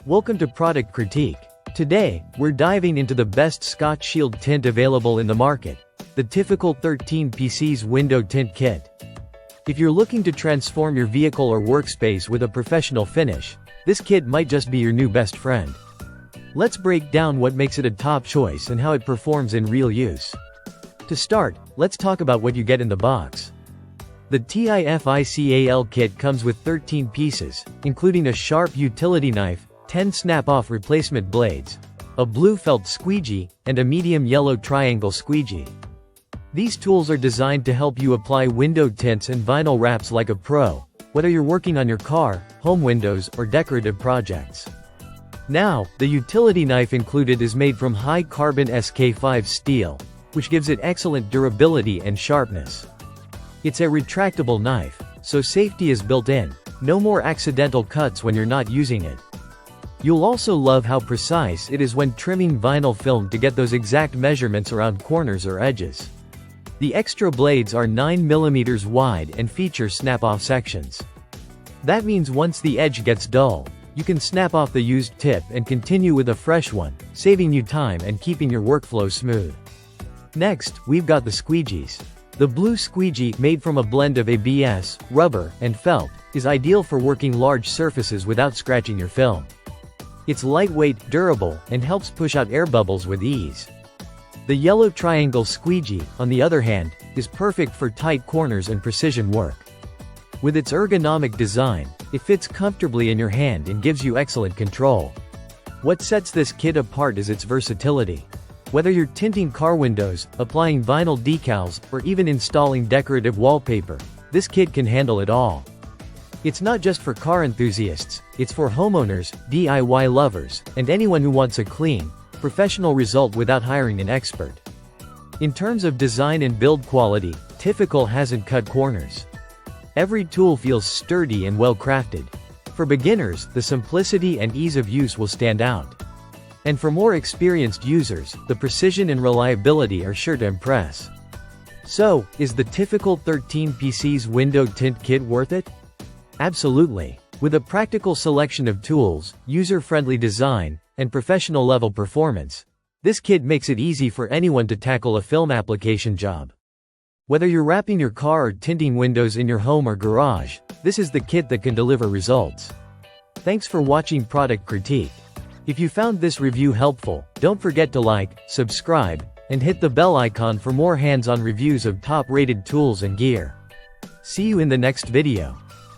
Welcome to Product Critique. Today, we're diving into the best Scotchshield tint available in the market, the TIFICAL 13 PC's Window Tint Kit. If you're looking to transform your vehicle or workspace with a professional finish, this kit might just be your new best friend. Let's break down what makes it a top choice and how it performs in real use. To start, let's talk about what you get in the box. The TIFICAL kit comes with 13 pieces, including a sharp utility knife, 10 snap-off replacement blades, a blue felt squeegee, and a medium yellow triangle squeegee. These tools are designed to help you apply window tints and vinyl wraps like a pro, whether you're working on your car, home windows, or decorative projects. Now, the utility knife included is made from high-carbon SK5 steel, which gives it excellent durability and sharpness. It's a retractable knife, so safety is built in, no more accidental cuts when you're not using it. You'll also love how precise it is when trimming vinyl film to get those exact measurements around corners or edges. The extra blades are 9 mm wide and feature snap-off sections. That means once the edge gets dull, you can snap off the used tip and continue with a fresh one, saving you time and keeping your workflow smooth. Next, we've got the squeegees. The blue squeegee, made from a blend of ABS, rubber, and felt, is ideal for working large surfaces without scratching your film. It's lightweight, durable, and helps push out air bubbles with ease. The yellow triangle squeegee, on the other hand, is perfect for tight corners and precision work. With its ergonomic design, it fits comfortably in your hand and gives you excellent control. What sets this kit apart is its versatility. Whether you're tinting car windows, applying vinyl decals, or even installing decorative wallpaper, this kit can handle it all. It's not just for car enthusiasts, it's for homeowners, DIY lovers, and anyone who wants a clean, professional result without hiring an expert. In terms of design and build quality, TIFICAL hasn't cut corners. Every tool feels sturdy and well crafted. For beginners, the simplicity and ease of use will stand out. And for more experienced users, the precision and reliability are sure to impress. So, is the TIFICAL 13 PC's Window Tint Kit worth it? Absolutely. With a practical selection of tools, user-friendly design, and professional-level performance, this kit makes it easy for anyone to tackle a film application job. Whether you're wrapping your car or tinting windows in your home or garage, this is the kit that can deliver results. Thanks for watching Product Critique. If you found this review helpful, don't forget to like, subscribe, and hit the bell icon for more hands-on reviews of top-rated tools and gear. See you in the next video.